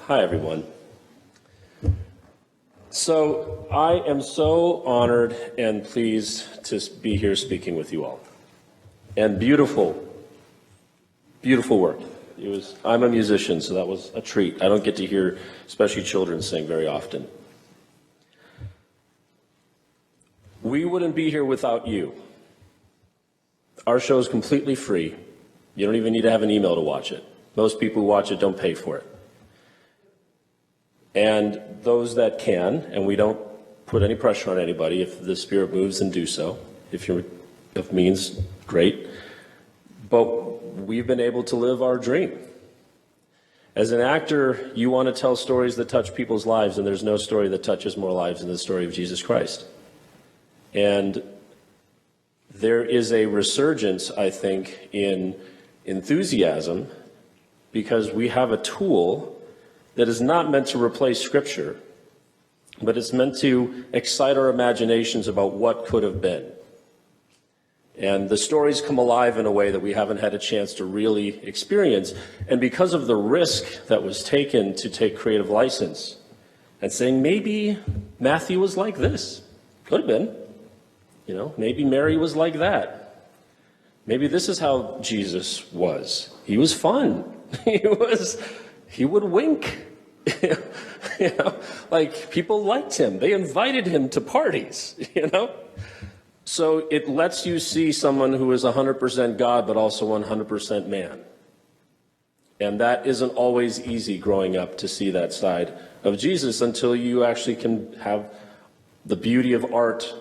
Hi, everyone. So I am so honored and pleased to be here speaking with you all. And beautiful work. I'm a musician, so that was a treat. I don't get to hear especially children sing very often. We wouldn't be here without you. Our show is completely free. You don't even need to have an email to watch it. Most people who watch it don't pay for it. And those that can, and we don't put any pressure on anybody, if the Spirit moves, then do so. If means, great. But we've been able to live our dream. As an actor, you want to tell stories that touch people's lives, and there's no story that touches more lives than the story of Jesus Christ. And there is a resurgence, I think, in enthusiasm because we have a tool that is not meant to replace Scripture, but it's meant to excite our imaginations about what could have been. And the stories come alive in a way that we haven't had a chance to really experience. And because of the risk that was taken to take creative license and saying, maybe Matthew was like this. Could have been. You know, maybe Mary was like that. Maybe this is how Jesus was. He was fun. He would wink. You know, like people liked him. They invited him to parties, you know? So it lets you see someone who is 100% God, but also 100% man. And that isn't always easy growing up to see that side of Jesus until you actually can have the beauty of art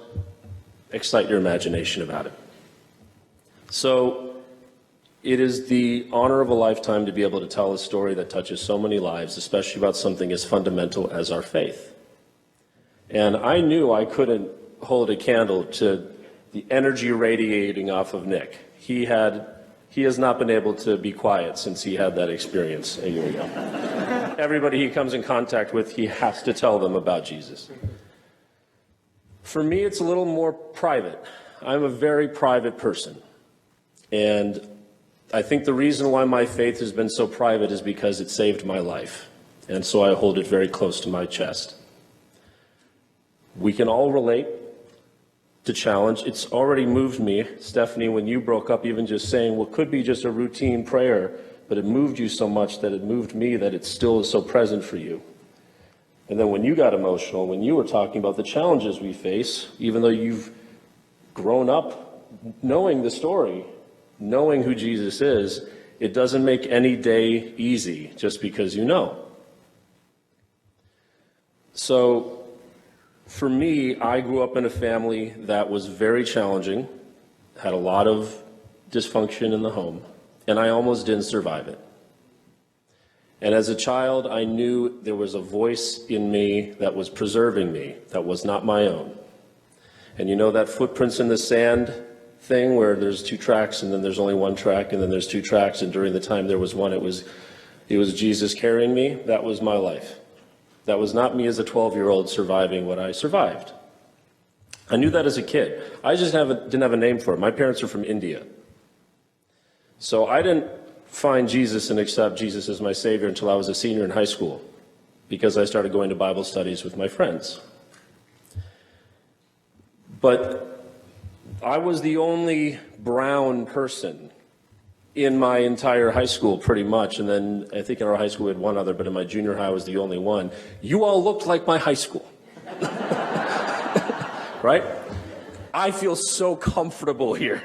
excite your imagination about it. So it is the honor of a lifetime to be able to tell a story that touches so many lives, especially about something as fundamental as our faith. And I knew I couldn't hold a candle to the energy radiating off of Nick. He has not been able to be quiet since he had that experience a year ago. Everybody he comes in contact with, he has to tell them about Jesus. For me, it's a little more private. I'm a very private person. And I think the reason why my faith has been so private is because it saved my life. And so I hold it very close to my chest. We can all relate to challenge. It's already moved me, Stephanie, when you broke up, even just saying what could be just a routine prayer, but it moved you so much that it moved me that it still is so present for you. And then when you got emotional, when you were talking about the challenges we face, even though you've grown up knowing the story, knowing who Jesus is, it doesn't make any day easy just because you know. So for me, I grew up in a family that was very challenging, had a lot of dysfunction in the home, and I almost didn't survive it. And as a child, I knew there was a voice in me that was preserving me, that was not my own. And you know that footprints in the sand thing where there's two tracks and then there's only one track and then there's two tracks, and during the time there was one, it was Jesus carrying me. That was my life. That was not me as a 12-year-old surviving what I survived. I knew that as a kid. I just didn't have a name for it. My parents are from India. So I didn't find Jesus and accept Jesus as my Savior until I was a senior in high school, because I started going to Bible studies with my friends. But I was the only brown person in my entire high school, pretty much. And then I think in our high school we had one other, but in my junior high I was the only one. You all looked like my high school. Right? I feel so comfortable here.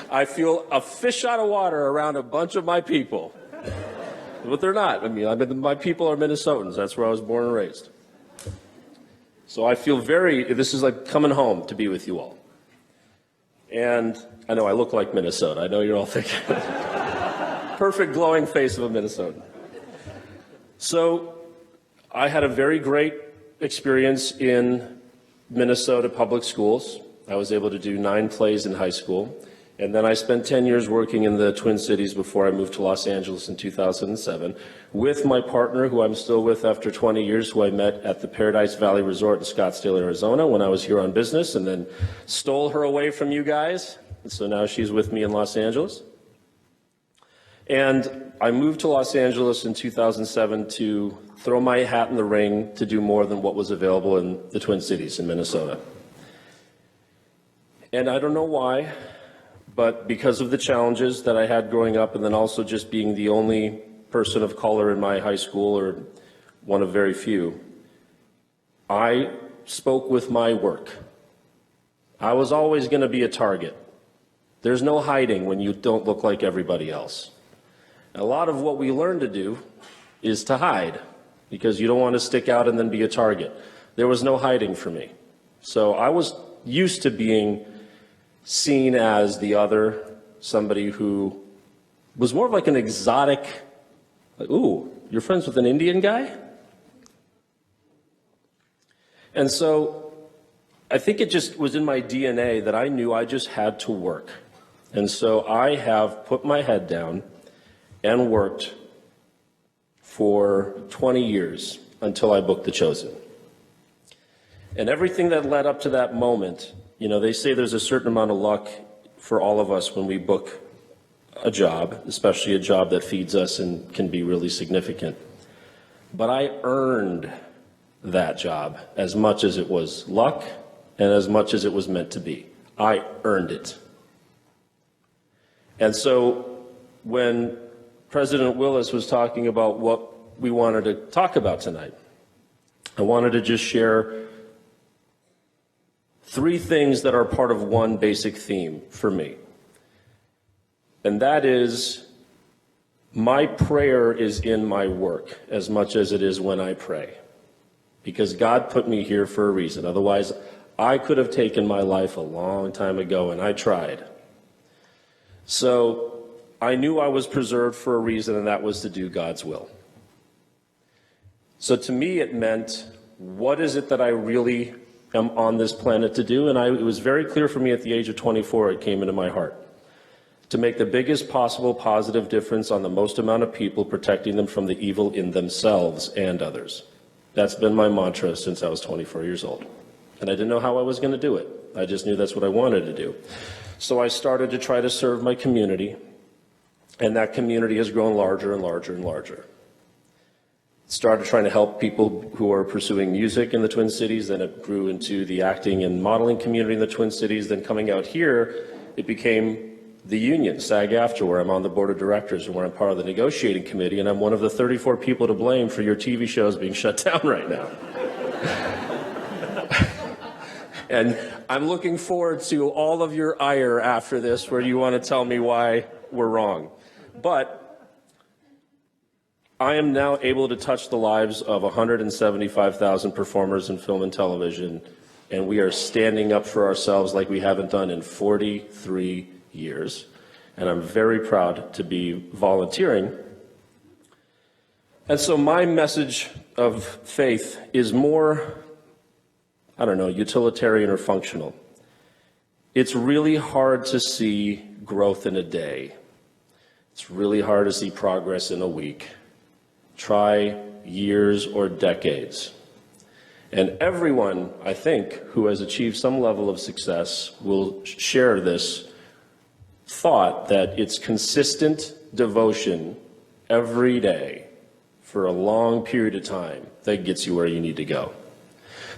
I feel a fish out of water around a bunch of my people. But they're not. My people are Minnesotans. That's where I was born and raised. So I feel this is like coming home to be with you all. And I know I look like Minnesota. I know you're all thinking, perfect glowing face of a Minnesotan. So I had a very great experience in Minnesota public schools. I was able to do 9 plays in high school. And then I spent 10 years working in the Twin Cities before I moved to Los Angeles in 2007 with my partner, who I'm still with after 20 years, who I met at the Paradise Valley Resort in Scottsdale, Arizona, when I was here on business, and then stole her away from you guys. And so now she's with me in Los Angeles. And I moved to Los Angeles in 2007 to throw my hat in the ring to do more than what was available in the Twin Cities in Minnesota. And I don't know why, but because of the challenges that I had growing up, and then also just being the only person of color in my high school, or one of very few, I spoke with my work. I was always going to be a target. There's no hiding when you don't look like everybody else. A lot of what we learn to do is to hide, because you don't want to stick out and then be a target. There was no hiding for me. So I was used to being seen as the other, somebody who was more of like an exotic, like, ooh, you're friends with an Indian guy? And so I think it just was in my DNA that I knew I just had to work. And so I have put my head down and worked for 20 years until I booked The Chosen. And everything that led up to that moment, you know, they say there's a certain amount of luck for all of us when we book a job, especially a job that feeds us and can be really significant. But I earned that job as much as it was luck and as much as it was meant to be. I earned it. And so when President Willis was talking about what we wanted to talk about tonight, I wanted to just share 3 things that are part of one basic theme for me. And that is, my prayer is in my work as much as it is when I pray. Because God put me here for a reason. Otherwise, I could have taken my life a long time ago, and I tried. So I knew I was preserved for a reason, and that was to do God's will. So to me, it meant, what is it that I really am on this planet to do? And it was very clear for me at the age of 24, it came into my heart. To make the biggest possible positive difference on the most amount of people, protecting them from the evil in themselves and others. That's been my mantra since I was 24 years old. And I didn't know how I was going to do it. I just knew that's what I wanted to do. So I started to try to serve my community, and that community has grown larger and larger and larger. Started trying to help people who are pursuing music in the Twin Cities, then it grew into the acting and modeling community in the Twin Cities, then coming out here, it became the union, SAG-AFTRA, where I'm on the board of directors and where I'm part of the negotiating committee, and I'm one of the 34 people to blame for your TV shows being shut down right now. And I'm looking forward to all of your ire after this, where you want to tell me why we're wrong. But I am now able to touch the lives of 175,000 performers in film and television, and we are standing up for ourselves like we haven't done in 43 years. And I'm very proud to be volunteering. And so my message of faith is more, I don't know, utilitarian or functional. It's really hard to see growth in a day. It's really hard to see progress in a week. Try years or decades. And everyone, I think, who has achieved some level of success will share this thought that it's consistent devotion every day for a long period of time that gets you where you need to go.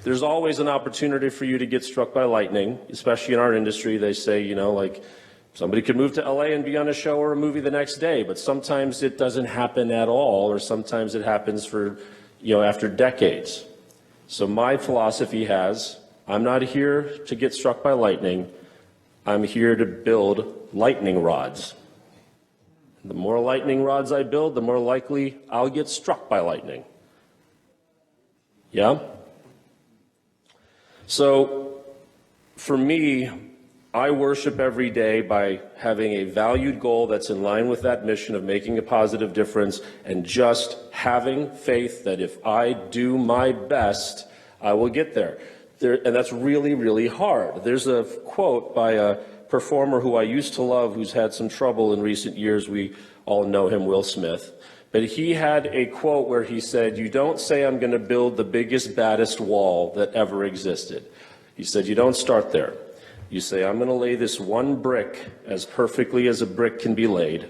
There's always an opportunity for you to get struck by lightning, especially in our industry. They say, you know, like, somebody could move to LA and be on a show or a movie the next day, but sometimes it doesn't happen at all, or sometimes it happens for, you know, after decades. So my philosophy has, I'm not here to get struck by lightning. I'm here to build lightning rods. The more lightning rods I build, the more likely I'll get struck by lightning. Yeah? So for me, I worship every day by having a valued goal that's in line with that mission of making a positive difference, and just having faith that if I do my best, I will get there. And that's really, really hard. There's a quote by a performer who I used to love, who's had some trouble in recent years. We all know him, Will Smith. But he had a quote where he said, "You don't say I'm going to build the biggest, baddest wall that ever existed." He said, "You don't start there. You say, I'm going to lay this one brick as perfectly as a brick can be laid.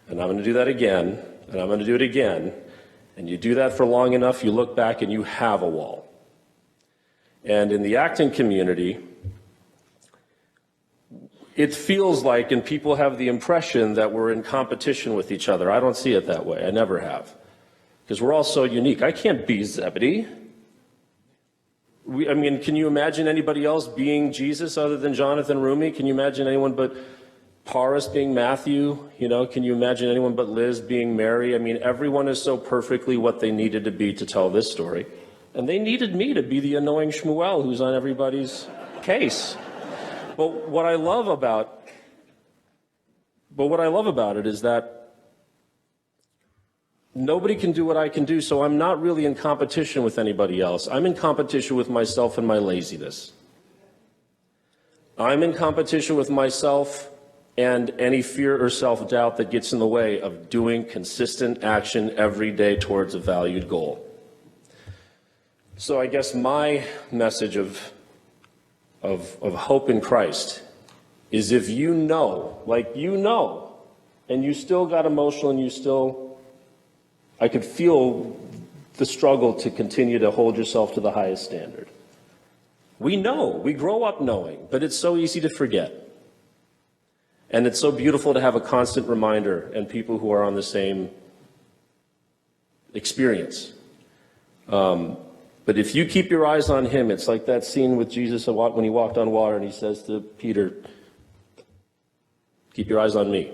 and I'm going to do that again, and I'm going to do it again. And you do that for long enough, you look back and you have a wall. And in the acting community, it feels like, and people have the impression that we're in competition with each other. I don't see it that way. I never have. Because we're all so unique. I can't be Zebedee. I mean, can you imagine anybody else being Jesus other than Jonathan Rumi? Can you imagine anyone but Paris being Matthew? You know, can you imagine anyone but Liz being Mary? I mean, everyone is so perfectly what they needed to be to tell this story. And they needed me to be the annoying Shmuel who's on everybody's case. But what I love about it is that nobody can do what I can do, so I'm not really in competition with anybody else. I'm in competition with myself and my laziness. I'm in competition with myself and any fear or self-doubt that gets in the way of doing consistent action every day towards a valued goal. So I guess my message of hope in Christ is, if you know, and you still got emotional and I could feel the struggle to continue to hold yourself to the highest standard. We know, we grow up knowing, but it's so easy to forget. And it's so beautiful to have a constant reminder and people who are on the same experience. But if you keep your eyes on him, it's like that scene with Jesus when he walked on water and he says to Peter, keep your eyes on me.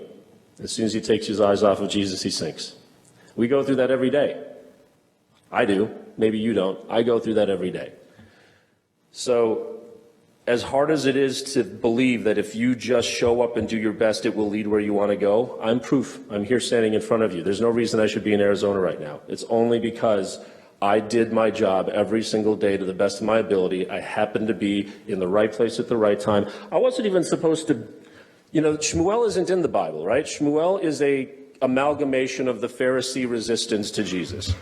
As soon as he takes his eyes off of Jesus, he sinks. We go through that every day. I do. Maybe you don't. I go through that every day. So as hard as it is to believe that if you just show up and do your best, it will lead where you want to go, I'm proof. I'm here standing in front of you. There's no reason I should be in Arizona right now. It's only because I did my job every single day to the best of my ability. I happened to be in the right place at the right time. I wasn't even supposed to, Shmuel isn't in the Bible, right? Shmuel is a amalgamation of the Pharisee resistance to Jesus.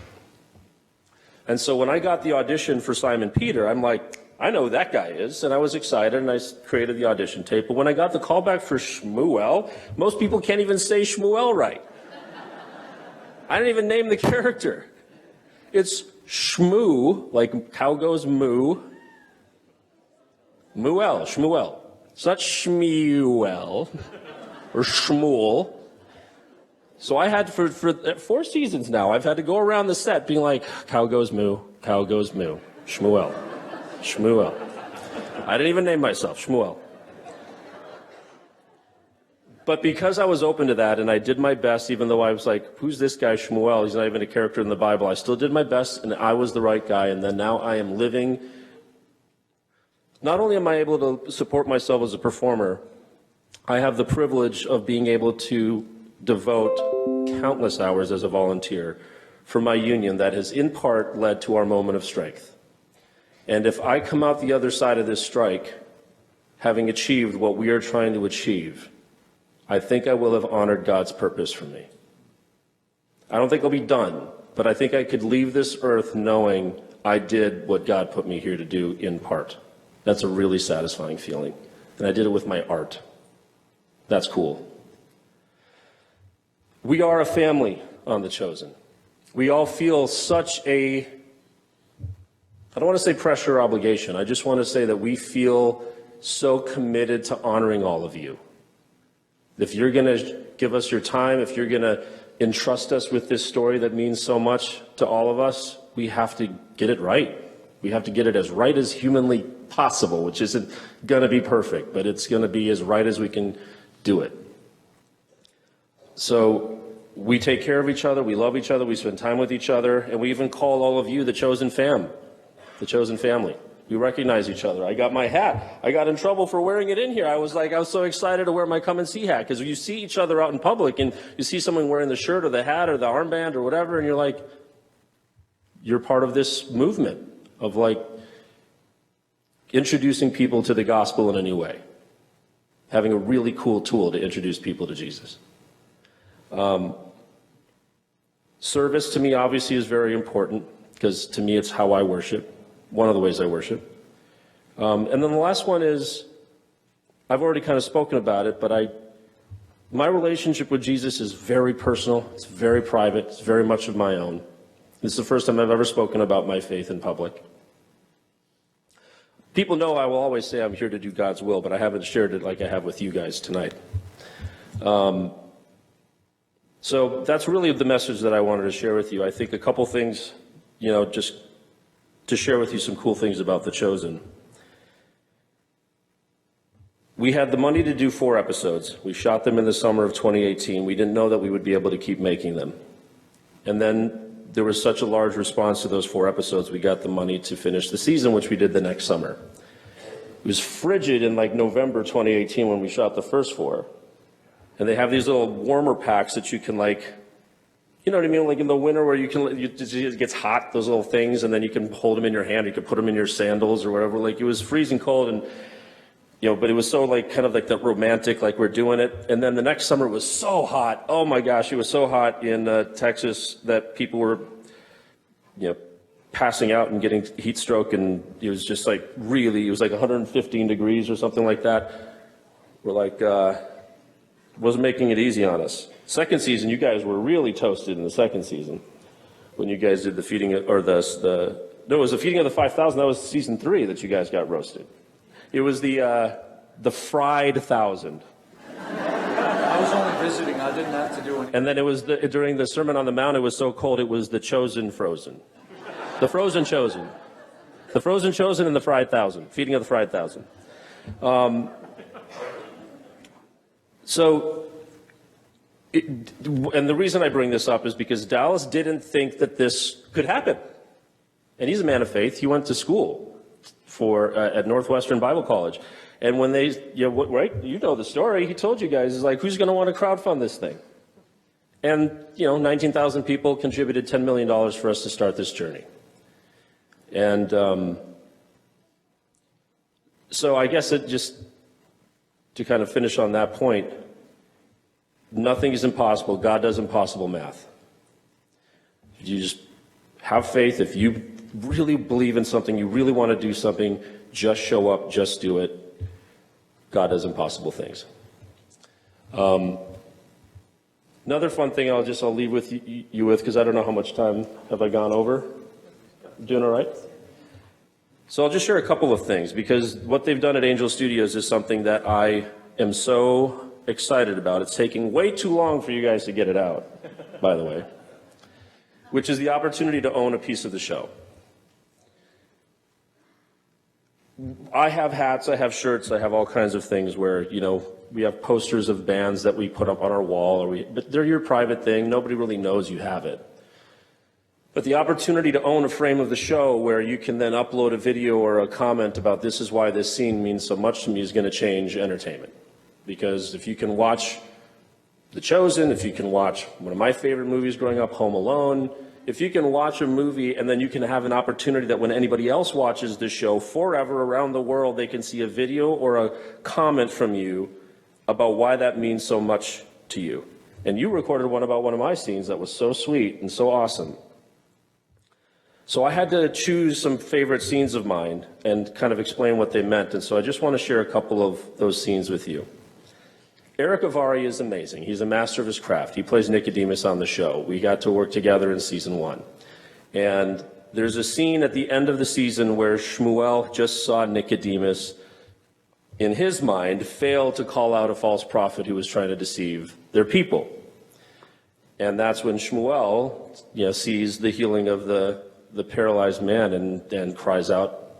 And so when I got the audition for Simon Peter, I'm like, I know who that guy is. And I was excited and I created the audition tape. But when I got the callback for Shmuel, most people can't even say Shmuel right. I didn't even name the character. It's Shmoo, like cow goes moo. Shmuel. It's not Shmuel or Shmuel. So I had, for 4 seasons now, I've had to go around the set being like, cow goes moo, Shmuel. I didn't even name myself, Shmuel. But because I was open to that and I did my best, even though I was like, who's this guy Shmuel? He's not even a character in the Bible. I still did my best and I was the right guy. And then now I am living. Not only am I able to support myself as a performer, I have the privilege of being able to devote countless hours as a volunteer for my union that has in part led to our moment of strength. And if I come out the other side of this strike, having achieved what we are trying to achieve, I think I will have honored God's purpose for me. I don't think I'll be done, but I think I could leave this earth knowing I did what God put me here to do in part. That's a really satisfying feeling. And I did it with my art. That's cool. We are a family on The Chosen. We all feel such a, I don't want to say pressure or obligation. I just want to say that we feel so committed to honoring all of you. If you're going to give us your time, if you're going to entrust us with this story that means so much to all of us, we have to get it right. We have to get it as right as humanly possible, which isn't going to be perfect, but it's going to be as right as we can do it. So we take care of each other, we love each other, we spend time with each other, and we even call all of you the Chosen Fam, the Chosen Family. We recognize each other. I got my hat. I got in trouble for wearing it in here. I was so excited to wear my come and see hat, because you see each other out in public and you see someone wearing the shirt or the hat or the armband or whatever, and you're like, you're part of this movement of introducing people to the gospel in a new way, having a really cool tool to introduce people to Jesus. Service to me obviously is very important, because to me it's how I worship. One of the ways I worship. And then the last one is, I've already kind of spoken about it, but My relationship with Jesus is very personal, it's very private, it's very much of my own. This is the first time I've ever spoken about my faith in public. People know I will always say I'm here to do God's will, but I haven't shared it like I have with you guys tonight. So that's really the message that I wanted to share with you. I think a couple things, just to share with you some cool things about The Chosen. We had the money to do 4 episodes. We shot them in the summer of 2018. We didn't know that we would be able to keep making them. And then there was such a large response to those 4 episodes, we got the money to finish the season, which we did the next summer. It was frigid in like November 2018 when we shot the first 4. And they have these little warmer packs that you can you know what I mean? Like in the winter where it gets hot, those little things, and then you can hold them in your hand, you can put them in your sandals or whatever. Like it was freezing cold and, but it was so kind of like that romantic, like we're doing it. And then the next summer it was so hot. Oh my gosh, it was so hot in Texas that people were, passing out and getting heat stroke. And it was just it was like 115 degrees or something like that. We're wasn't making it easy on us. Second season, you guys were really toasted in the second season when you guys did the feeding, it was the feeding of the 5,000. That was season 3 that you guys got roasted. It was the fried 1,000. I was only visiting. I didn't have to do anything. And then it was during the Sermon on the Mount, it was so cold, it was the chosen frozen. The frozen chosen. The frozen chosen and the fried 1,000. Feeding of the fried 1,000. And the reason I bring this up is because Dallas didn't think that this could happen. And he's a man of faith. He went to school at Northwestern Bible College. And when they, right, the story, he told you guys, is like, who's going to want to crowdfund this thing? And, 19,000 people contributed $10 million for us to start this journey. And so I guess to kind of finish on that point, nothing is impossible. God does impossible math. You just have faith. If you really believe in something, you really want to do something, just show up, just do it. God does impossible things. Another fun thing I'll leave with you with, because I don't know how much time have I gone over. Doing all right? So I'll just share a couple of things, because what they've done at Angel Studios is something that I am so excited about. It's taking way too long for you guys to get it out, by the way, which is the opportunity to own a piece of the show. I have hats, I have shirts, I have all kinds of things where, we have posters of bands that we put up on our wall, but they're your private thing. Nobody really knows you have it. But the opportunity to own a frame of the show where you can then upload a video or a comment about this is why this scene means so much to me is going to change entertainment. Because if you can watch The Chosen, if you can watch one of my favorite movies growing up, Home Alone, if you can watch a movie and then you can have an opportunity that when anybody else watches the show forever around the world, they can see a video or a comment from you about why that means so much to you. And you recorded one about one of my scenes that was so sweet and so awesome. So I had to choose some favorite scenes of mine and kind of explain what they meant. And so I just want to share a couple of those scenes with you. Eric Avari is amazing. He's a master of his craft. He plays Nicodemus on the show. We got to work together in season 1. And there's a scene at the end of the season where Shmuel just saw Nicodemus, in his mind, fail to call out a false prophet who was trying to deceive their people. And that's when Shmuel, sees the healing of the paralyzed man and cries out,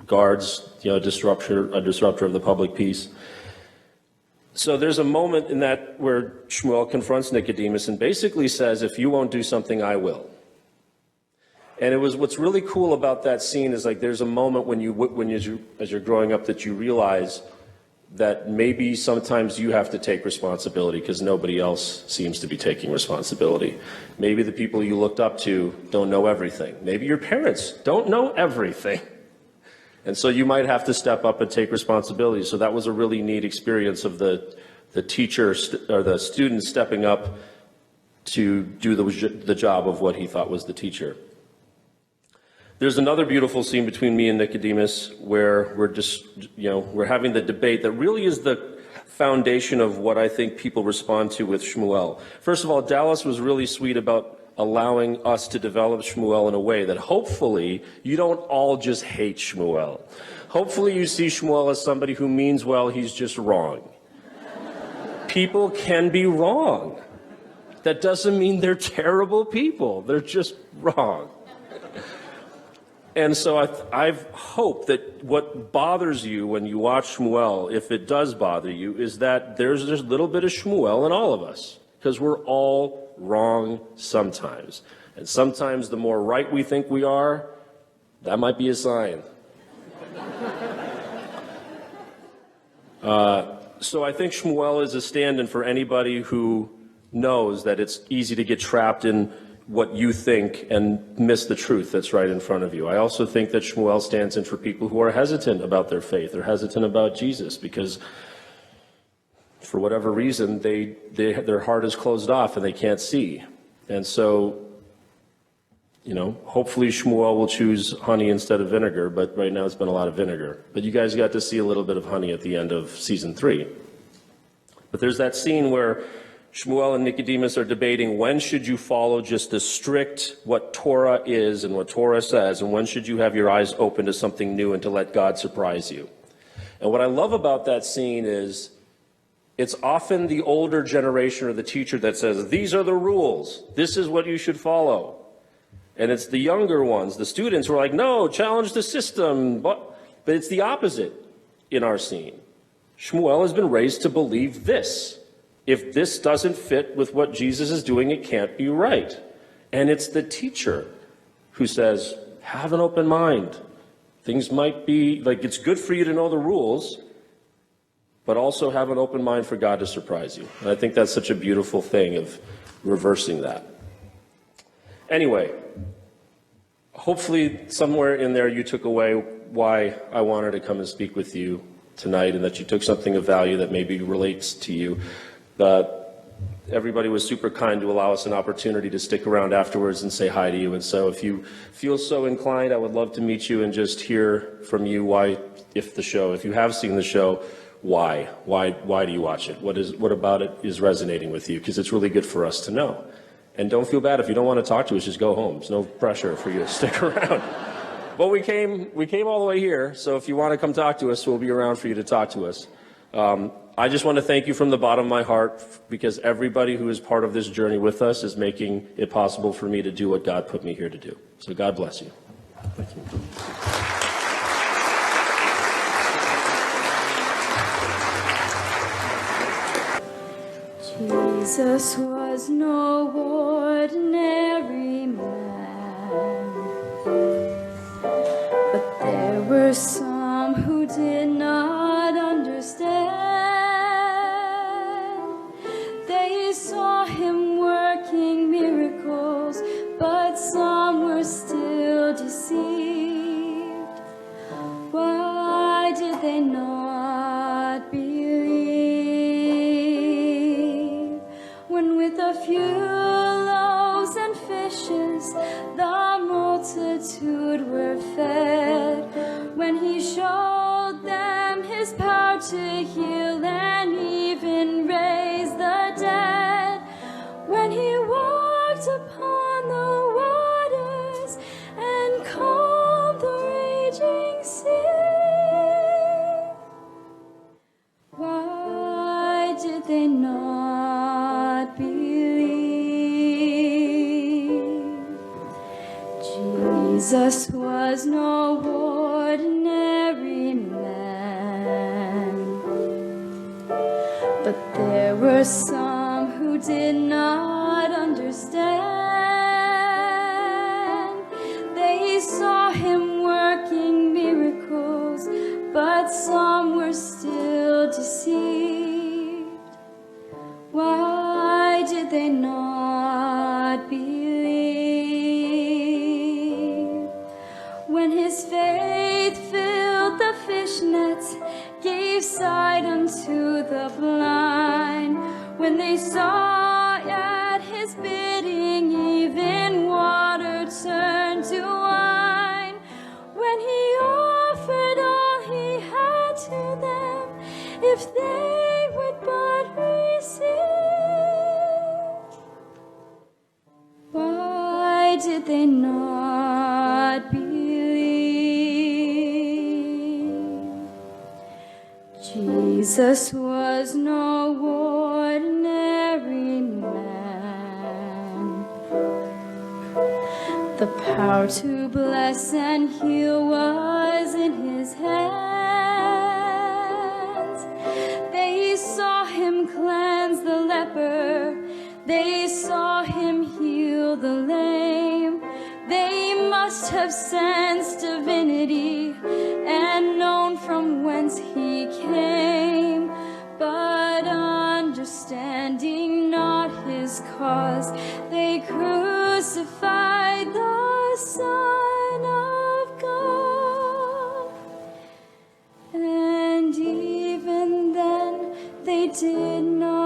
guards, a disruptor of the public peace. So there's a moment in that where Shmuel confronts Nicodemus and basically says, if you won't do something, I will. And what's really cool about that scene is there's a moment as you're growing up that you realize that maybe sometimes you have to take responsibility because nobody else seems to be taking responsibility. Maybe the people you looked up to don't know everything. Maybe your parents don't know everything. And so you might have to step up and take responsibility. So that was a really neat experience of the teacher or the student stepping up to do the job of what he thought was the teacher. There's another beautiful scene between me and Nicodemus where we're having the debate that really is the foundation of what I think people respond to with Shmuel. First of all, Dallas was really sweet about allowing us to develop Shmuel in a way that hopefully you don't all just hate Shmuel. Hopefully you see Shmuel as somebody who means well, he's just wrong. People can be wrong. That doesn't mean they're terrible people. They're just wrong. And so I hope that what bothers you when you watch Shmuel, if it does bother you, is that there's a little bit of Shmuel in all of us, because we're all wrong sometimes. And sometimes the more right we think we are, that might be a sign. So I think Shmuel is a stand-in for anybody who knows that it's easy to get trapped in what you think and miss the truth that's right in front of you. I also think that Shmuel stands in for people who are hesitant about their faith or hesitant about Jesus because for whatever reason their heart is closed off and they can't see. And so, hopefully Shmuel will choose honey instead of vinegar, but right now it's been a lot of vinegar. But you guys got to see a little bit of honey at the end of season 3. But there's that scene where Shmuel and Nicodemus are debating when should you follow just the strict what Torah is and what Torah says, and when should you have your eyes open to something new and to let God surprise you. And what I love about that scene is it's often the older generation or the teacher that says, these are the rules, this is what you should follow. And it's the younger ones, the students, who are like, no, challenge the system. But it's the opposite in our scene. Shmuel has been raised to believe this. If this doesn't fit with what Jesus is doing, it can't be right. And it's the teacher who says, have an open mind. Things might be, it's good for you to know the rules, but also have an open mind for God to surprise you. And I think that's such a beautiful thing of reversing that. Anyway, hopefully somewhere in there you took away why I wanted to come and speak with you tonight, and that you took something of value that maybe relates to you. Everybody was super kind to allow us an opportunity to stick around afterwards and say hi to you. And so if you feel so inclined, I would love to meet you and just hear from you why, if you have seen the show, why do you watch it? What about it is resonating with you? Because it's really good for us to know. And don't feel bad if you don't want to talk to us, just go home. There's no pressure for you to stick around. But we came all the way here, so if you want to come talk to us, we'll be around for you to talk to us. I just want to thank you from the bottom of my heart, because everybody who is part of this journey with us is making it possible for me to do what God put me here to do. So God bless you. Thank you. Jesus was no ordinary man, but there were some who did not understand. They saw him working miracles, but some were still deceived. Why did they not believe when with a few loaves and fishes the multitude were fed? When he showed them his power to heal and even raise the dead, when he walked upon the waters and calmed the raging sea, why did they not believe? Jesus was no ordinary man, but there were some who did not understand. They saw him working miracles, but some were still deceived. Why did they not believe? When his faith filled the fish nets, gave sight unto the blind, when they saw at his bidding even water turned to wine, when he offered all he had to them, if they Jesus was no ordinary man. The power to bless and heal was in his hands. They saw him cleanse the leper. They saw him heal the lame. They must have sensed divinity and known from whence he came. But understanding not his cause, they crucified the Son of God. And even then they did not